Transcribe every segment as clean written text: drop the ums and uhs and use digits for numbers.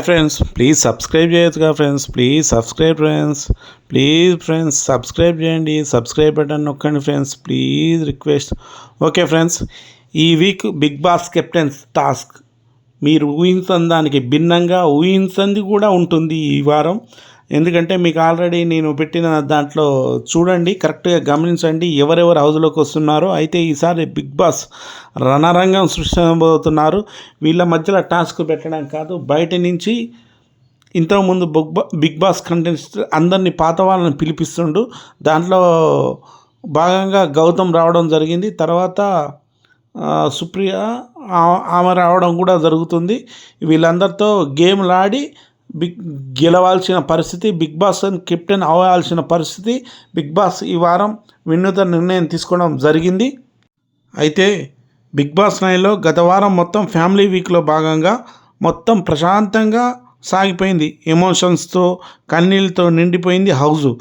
Friends please subscribe చేయొచ్చుగా friends. Please subscribe చేయండి. Subscribe button నొక్కండి friends, please request. Okay friends, ఈ week Bigg Boss captains task మీరు ఊహించని దానికి భిన్నంగా ఊహించంది కూడా ఉంటుంది ఈ వారం. ఎందుకంటే మీకు ఆల్రెడీ నేను పెట్టిన దాంట్లో చూడండి, కరెక్ట్గా గమనించండి ఎవరెవరు హౌస్లోకి వస్తున్నారో. అయితే ఈసారి బిగ్ బాస్ రణరంగం సృష్టించబోతున్నారు. వీళ్ళ మధ్యలో టాస్క్ పెట్టడం కాదు, బయట నుంచి ఇంతకుముందు బిగ్ బాస్ కంటెస్టెంట్ అందరినీ పాత వాళ్ళని పిలిపిస్తుండు. దాంట్లో భాగంగా గౌతమ్ రావడం జరిగింది. తర్వాత సుప్రియ ఆమె రావడం కూడా జరుగుతుంది. వీళ్ళందరితో గేమ్లు ఆడి గెలవాల్సిన పరిస్థితి, బిగ్ బాస్ కెప్టెన్ అవ్వాల్సిన పరిస్థితి. బిగ్ బాస్ ఈ వారం వినూత్న నిర్ణయం తీసుకోవడం జరిగింది. అయితే బిగ్ బాస్ 9లో గత వారం మొత్తం ఫ్యామిలీ వీక్లో భాగంగా మొత్తం ప్రశాంతంగా సాగిపోయింది. ఎమోషన్స్తో కన్నీళ్ళతో నిండిపోయింది హౌజు.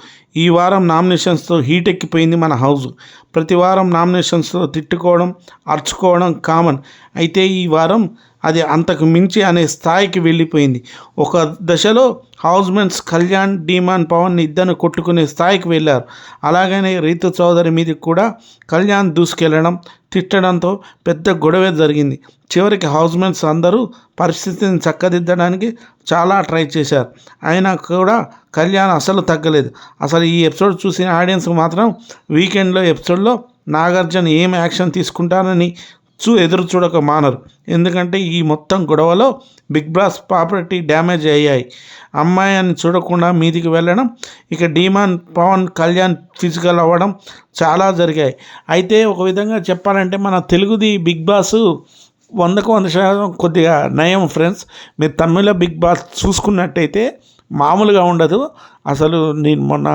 ఈ వారం నామినేషన్స్తో హీట్ ఎక్కిపోయింది మన హౌజు. ప్రతి వారం నామినేషన్స్తో తిట్టుకోవడం, అర్చుకోవడం కామన్. అయితే ఈ వారం అది అంతకు మించి అనే స్థాయికి వెళ్ళిపోయింది. ఒక దశలో హౌస్మెంట్స్ కళ్యాణ్, డీమాన్, పవన్ ఇద్దరు కొట్టుకునే స్థాయికి వెళ్ళారు. అలాగనే రీతు చౌదరి మీదకి కూడా కళ్యాణ్ దూసుకెళ్ళడం, తిట్టడంతో పెద్ద గొడవ జరిగింది. చివరికి హౌస్మెంట్స్ అందరూ పరిస్థితిని చక్కదిద్దడానికి చాలా ట్రై చేశారు. అయినా కూడా కళ్యాణ్ అసలు తగ్గలేదు. అసలు ఈ ఎపిసోడ్ చూసిన ఆడియన్స్ మాత్రం వీకెండ్లో ఎపిసోడ్లో నాగార్జున ఏం యాక్షన్ తీసుకుంటారని ఎదురు చూడక మానరు. ఎందుకంటే ఈ మొత్తం గొడవలో బిగ్ బాస్ ప్రాపర్టీ డ్యామేజ్ అయ్యాయి. అమ్మాయిని చూడకుండా మీదికి వెళ్ళడం, ఇక డీమాన్, పవన్, కళ్యాణ్ ఫిజికల్ అవ్వడం చాలా జరిగాయి. అయితే ఒక విధంగా చెప్పాలంటే మన తెలుగుది బిగ్ బాస్ 100% కొద్దిగా నయం ఫ్రెండ్స్. మీరు తమిళ బిగ్ బాస్ చూసుకున్నట్టయితే మామూలుగా ఉండదు. అసలు నేను మొన్న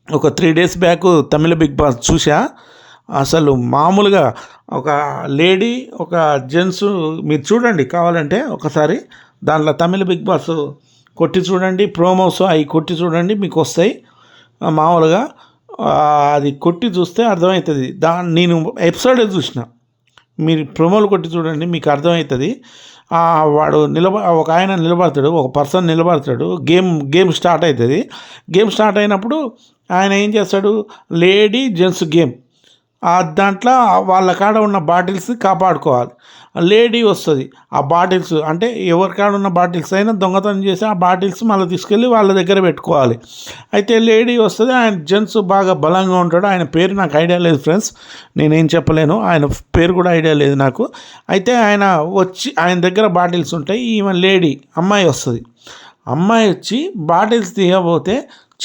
ఒక 3 days బ్యాక్ తమిళ బిగ్ బాస్ చూసా. అసలు మామూలుగా ఒక లేడీ, ఒక జెంట్స్, మీరు చూడండి కావాలంటే ఒకసారి దాంట్లో తమిళ బిగ్ బాస్ కొట్టి చూడండి, ప్రోమోస్ అవి కొట్టి చూడండి, మీకు వస్తాయి. మామూలుగా అది కొట్టి చూస్తే అర్థమవుతుంది. నేను ఎపిసోడే చూసిన, మీరు ప్రోమోలు కొట్టి చూడండి, మీకు అర్థమవుతుంది. వాడు ఒక ఆయన నిలబడతాడు, ఒక పర్సన్ నిలబడతాడు, గేమ్ స్టార్ట్ అవుతుంది. గేమ్ స్టార్ట్ అయినప్పుడు ఆయన ఏం చేస్తాడు, లేడీ జెంట్స్ గేమ్, దాంట్లో వాళ్ళ కాడ ఉన్న బాటిల్స్ కాపాడుకోవాలి. లేడీ వస్తుంది, ఆ బాటిల్స్ అంటే ఎవరి కాడ ఉన్న బాటిల్స్ అయినా దొంగతనం చేసి ఆ బాటిల్స్ మళ్ళీ తీసుకెళ్ళి వాళ్ళ దగ్గర పెట్టుకోవాలి. అయితే లేడీ వస్తుంది, ఆయన జెంట్స్ బాగా బలంగా ఉంటాడు. ఆయన పేరు నాకు ఐడియా లేదు ఫ్రెండ్స్, నేనేం చెప్పలేను, ఆయన పేరు కూడా ఐడియా లేదు నాకు. అయితే ఆయన వచ్చి ఆయన దగ్గర బాటిల్స్ ఉంటాయి. ఈమె లేడీ అమ్మాయి వస్తుంది. అమ్మాయి వచ్చి బాటిల్స్ తీయబోతే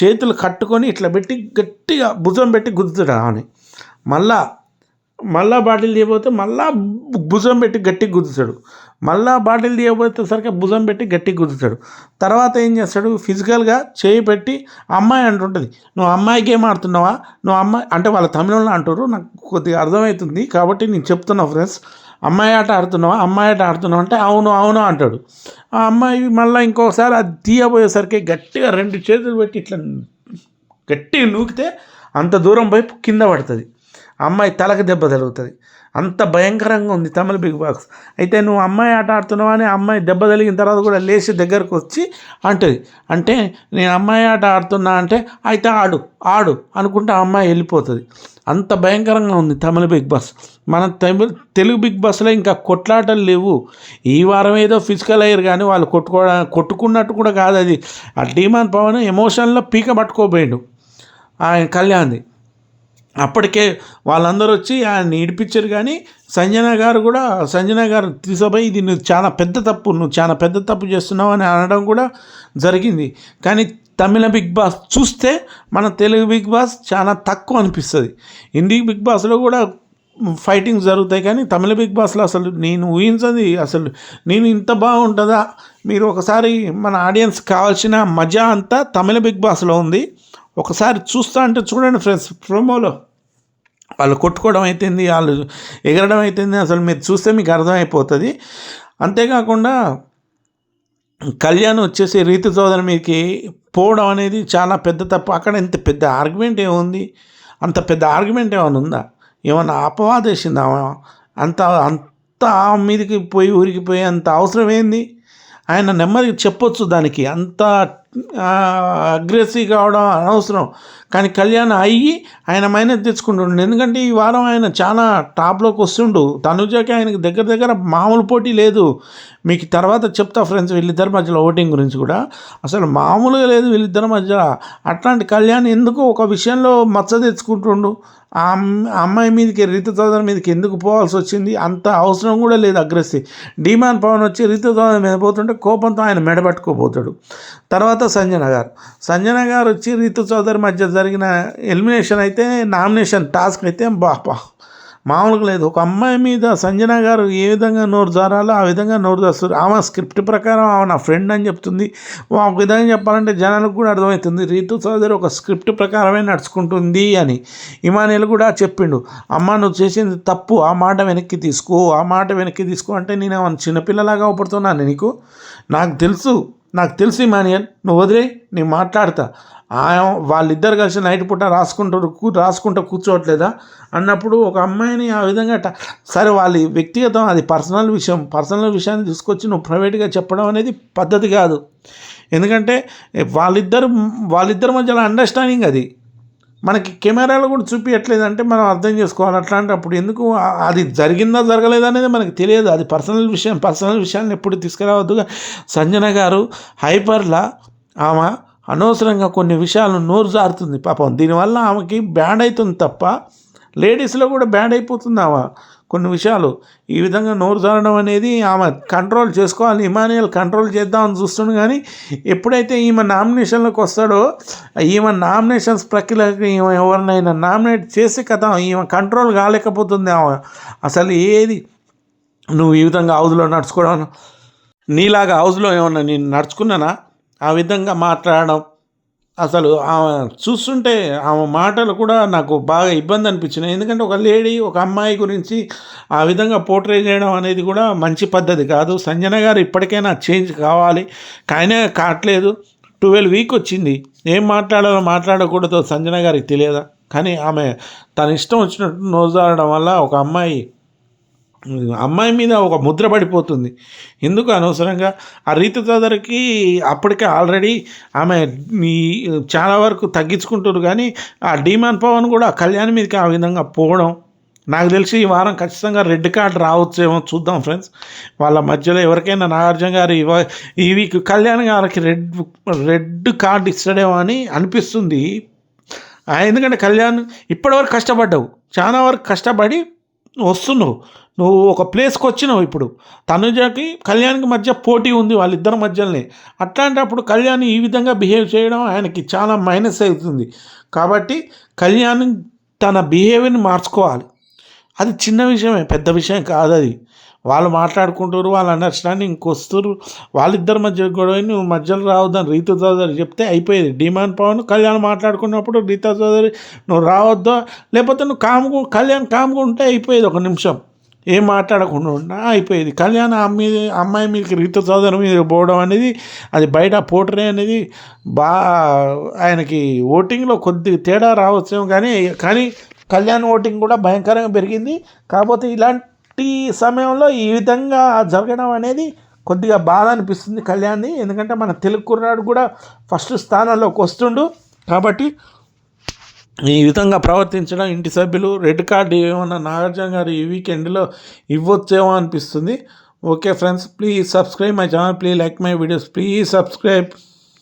చేతులు కట్టుకొని ఇట్లా పెట్టి గట్టిగా భుజం పెట్టి గుద్దుతాడు ఆమెని. మళ్ళా బాటిల్ తీయబోతే మళ్ళా భుజం పెట్టి గట్టిగా గుద్దుతాడు. మళ్ళా బాటిల్ తీయబోతేసరికి భుజం పెట్టి గట్టిగా గుద్దుతాడు. తర్వాత ఏం చేస్తాడు, ఫిజికల్గా చేయి పెట్టి అమ్మాయి అంటుంటుంది, నువ్వు అమ్మాయి గేమ్ ఆడుతున్నావా, నువ్వు అమ్మాయి అంటే వాళ్ళ తమిళంలో అంటారు, నాకు కొద్దిగా అర్థమవుతుంది కాబట్టి నేను చెప్తున్నా ఫ్రెండ్స్. అమ్మాయి ఆట ఆడుతున్నావా, అమ్మాయి ఆట ఆడుతున్నావు అంటే అవును అవును అంటాడు. ఆ అమ్మాయి మళ్ళీ ఇంకోసారి అది తీయబోయేసరికి గట్టిగా 2 చేతులు పెట్టి ఇట్లా గట్టిగా నూకితే అంత దూరం పోయి కింద పడుతుంది. అమ్మాయి తలకు దెబ్బ తగులుతుంది. అంత భయంకరంగా ఉంది తమిళ బిగ్ బాస్. అయితే నువ్వు అమ్మాయి ఆట ఆడుతున్నావు అని అమ్మాయి దెబ్బ తగిలిన తర్వాత కూడా లేచి దగ్గరకు వచ్చి అంటుంది, అంటే నేను అమ్మాయి ఆట ఆడుతున్నా అంటే అయితే ఆడు అనుకుంటే ఆ అమ్మాయి వెళ్ళిపోతుంది. అంత భయంకరంగా ఉంది తమిళ బిగ్ బాస్. మన తెలుగు బిగ్ బాస్లో ఇంకా కొట్లాటలు లేవు. ఈ వారం ఏదో ఫిజికల్ అయ్యారు కానీ వాళ్ళు కొట్టుకున్నట్టు కూడా కాదు. అది ఆ డీమాన్ పవన్ ఎమోషన్లో పీక పట్టుకోపోయాడు ఆయన కళ్యాణ్ది. అప్పటికే వాళ్ళందరూ వచ్చి ఆయన ఇడిపించారు. కానీ సంజన గారు తీసుకుపోయి ఇది నువ్వు చాలా పెద్ద తప్పు చేస్తున్నావు అని అనడం కూడా జరిగింది. కానీ తమిళ బిగ్ బాస్ చూస్తే మన తెలుగు బిగ్ బాస్ చాలా తక్కువ అనిపిస్తుంది. హిందీ బిగ్ బాస్లో కూడా ఫైటింగ్ జరుగుతాయి కానీ తమిళ బిగ్ బాస్లో అసలు నేను ఊహించది, అసలు నేను ఇంత బాగుంటుందా. మీరు ఒకసారి మన ఆడియన్స్ కావాల్సిన మజా అంతా తమిళ బిగ్ బాస్లో ఉంది. ఒకసారి చూస్తా అంటే చూడండి ఫ్రెండ్స్, ప్రోమోలో వాళ్ళు కొట్టుకోవడం అయితేంది, వాళ్ళు ఎగరడం అయితేంది, అసలు మీరు చూస్తే మీకు అర్థమైపోతుంది. అంతేకాకుండా కళ్యాణ్ వచ్చేసి రీతు చౌదరి మీదకి పోవడం అనేది చాలా పెద్ద తప్పు. అక్కడ ఇంత పెద్ద ఆర్గ్యుమెంట్ ఏముంది, అంత పెద్ద ఆర్గ్యుమెంట్ ఏమైనా ఉందా, ఏమన్నా అపవాదేసిందా, అంత మీదకి పోయి ఊరికిపోయి అంత అవసరం ఏంది. ఆయన నెమ్మదిగా చెప్పొచ్చు, దానికి అంత అగ్రెసివ్ కావడం అనవసరం. కానీ కళ్యాణ్ అయ్యి ఆయన మైనస్ తెచ్చుకుంటుండు, ఎందుకంటే ఈ వారం ఆయన చాలా టాప్లోకి వస్తుండు. తనుజకి ఆయనకి దగ్గర దగ్గర మామూలు పోటీ లేదు. మీకు తర్వాత చెప్తా ఫ్రెండ్స్ వీళ్ళిద్దరి మధ్యలో ఓటింగ్ గురించి కూడా, అసలు మామూలుగా లేదు వీళ్ళిద్దరి మధ్యలో. అట్లాంటి కళ్యాణ్ ఎందుకు ఒక విషయంలో మచ్చ తెచ్చుకుంటుండు, ఆ అమ్మాయి మీదకి రీతు చౌదరి మీదకి ఎందుకు పోవాల్సి వచ్చింది, అంత అవసరం కూడా లేదు అగ్రెసివ్. డిమాండ్ పవన్ వచ్చి రీతు చౌదరి మీద పోతుంటే కోపంతో ఆయన మెడబట్టుకోపోతాడు. తర్వాత సంజన గారు వచ్చి రీతు చౌదరి మధ్య జరిగిన ఎలిమినేషన్ అయితే నామినేషన్ టాస్క్ అయితే బాపా మామూలుగా లేదు. ఒక అమ్మాయి మీద సంజన గారు ఏ విధంగా నోరు జారాలో ఆ విధంగా నోరు జారుస్తారు. ఆమె స్క్రిప్ట్ ప్రకారం ఆమె నా ఫ్రెండ్ అని చెప్తుంది. ఒక విధంగా చెప్పాలంటే జనాలకు కూడా అర్థమవుతుంది రీతు చౌదరి ఒక స్క్రిప్ట్ ప్రకారమే నడుచుకుంటుంది అని. ఇమానియల్ కూడా చెప్పిండు, అమ్మ నువ్వు చేసింది తప్పు, ఆ మాట వెనక్కి తీసుకో అంటే నేను ఏమన్నా చిన్నపిల్లలాగా అవపడుతున్నాను నీకు? నాకు తెలుసు ఇమానియల్, నువ్వు వదిలే, నేను మాట్లాడతా. వాళ్ళిద్దరు కలిసి నైట్ పూట రాసుకుంటూ కూర్చోవట్లేదా అన్నప్పుడు ఒక అమ్మాయిని ఆ విధంగా సరే వాళ్ళ వ్యక్తిగతం, అది పర్సనల్ విషయాన్ని తీసుకొచ్చి నువ్వు ప్రైవేట్గా చెప్పడం అనేది పద్ధతి కాదు. ఎందుకంటే వాళ్ళిద్దరి మధ్యలో అండర్స్టాండింగ్ అది మనకి కెమెరాలో కూడా చూపించట్లేదు అంటే మనం అర్థం చేసుకోవాలి. అట్లాంటప్పుడు ఎందుకు అది జరిగిందా జరగలేదా అనేది మనకు తెలియదు. అది పర్సనల్ విషయాన్ని ఎప్పుడు తీసుకురావద్దు. సంజన గారు హైపర్లా ఆమె అనవసరంగా కొన్ని విషయాలు నోరు జారుతుంది పాపం. దీనివల్ల ఆమెకి బ్యాడ్ అవుతుంది తప్ప లేడీస్లో కూడా బ్యాడ్ అయిపోతుంది ఆమె కొన్ని విషయాలు. ఈ విధంగా నోరు జారడం అనేది ఆమె కంట్రోల్ చేసుకోవాలి. ఇమానియల్ కంట్రోల్ చేద్దామని చూస్తుంది, కానీ ఎప్పుడైతే ఈమె నామినేషన్లోకి వస్తాడో ఈమె నామినేషన్స్ ప్రక్రియకి ఈమె ఎవరినైనా నామినేట్ చేసే కథ ఈమె కంట్రోల్ కాలేకపోతుంది. ఆమె అసలు ఏది నువ్వు ఈ విధంగా హౌస్లో నడుచుకోవడం, నీలాగా హౌస్లో ఏమన్నా నేను నడుచుకున్నానా ఆ విధంగా మాట్లాడడం, అసలు ఆమె చూస్తుంటే ఆమె మాటలు కూడా నాకు బాగా ఇబ్బంది అనిపించినాయి. ఎందుకంటే ఒక అమ్మాయి గురించి ఆ విధంగా పోర్ట్రే చేయడం అనేది కూడా మంచి పద్ధతి కాదు. సంజన గారు ఇప్పటికైనా చేంజ్ కావాలి, కానీ కావట్లేదు. 12 వీక్ వచ్చింది, ఏం మాట్లాడకూడదో సంజన గారికి తెలియదా? కానీ ఆమె తన ఇష్టం వచ్చినట్టు నోజారడం వల్ల ఒక అమ్మాయి మీద ఒక ముద్ర పడిపోతుంది. ఎందుకు అనవసరంగా ఆ రీతు చౌదరికి అప్పటికే ఆల్రెడీ ఆమె చాలా వరకు తగ్గించుకుంటారు, కానీ ఆ డిమాండ్ పవన్ కూడా కళ్యాణ్ మీదకి ఆ విధంగా పోవడం, నాకు తెలిసి ఈ వారం ఖచ్చితంగా రెడ్ కార్డు రావచ్చేమో, చూద్దాం ఫ్రెండ్స్. వాళ్ళ మధ్యలో ఎవరికైనా నాగార్జున గారు ఈ వీక్ కళ్యాణ్ గారికి రెడ్ కార్డు ఇస్తాడేమో అని అనిపిస్తుంది. ఎందుకంటే కళ్యాణ్ ఇప్పటివరకు కష్టపడ్డావు, చాలా వరకు కష్టపడి వస్తున్నావు, నువ్వు ఒక ప్లేస్కి వచ్చినావు. ఇప్పుడు తనుజకి కళ్యాణ్కి మధ్య పోటీ ఉంది వాళ్ళిద్దరి మధ్యలోనే. అట్లాంటప్పుడు కళ్యాణ్ ఈ విధంగా బిహేవ్ చేయడం ఆయనకి చాలా మైనస్ అవుతుంది. కాబట్టి కళ్యాణ్ తన బిహేవియర్ని మార్చుకోవాలి. అది చిన్న విషయమే, పెద్ద విషయం కాదు అది. వాళ్ళు మాట్లాడుకుంటారు, వాళ్ళ అండర్స్టాండింగ్కి వస్తారు, వాళ్ళిద్దరి మధ్య గొడవ నువ్వు మధ్యలో రావద్దని రీతు చౌదరి చెప్తే అయిపోయేది. డిమాండ్ పవన్ కళ్యాణ్ మాట్లాడుకున్నప్పుడు రీతు చౌదరి నువ్వు రావద్దా, లేకపోతే నువ్వు కళ్యాణ్ కామ్గా ఉంటే అయిపోయేది, ఒక నిమిషం ఏం మాట్లాడకుండా ఉన్నా అయిపోయేది. కళ్యాణ్ అమ్మాయి మీదకి రీతు చౌదరి మీద పోవడం అనేది అది బయట పోట్రే అనేది ఆయనకి ఓటింగ్లో కొద్దిగా తేడా రావచ్చేమో, కానీ కళ్యాణ్ ఓటింగ్ కూడా భయంకరంగా పెరిగింది. కాకపోతే ఇలాంటి సమయంలో ఈ విధంగా జరగడం అనేది కొద్దిగా బాధ అనిపిస్తుంది కళ్యాణ్ది. ఎందుకంటే మన తెలుగు కుర్రాడు కూడా ఫస్ట్ స్థానంలోకి వస్తుండు. కాబట్టి ఈ విధంగా ప్రవర్తించడం ఇంటి సభ్యులు రెడ్ కార్డు ఏమన్నా నాగార్జున గారు ఈ వీకెండ్లో ఇవ్వచ్చేమో అనిపిస్తుంది. Okay friends, please subscribe my channel, please like my videos, please subscribe.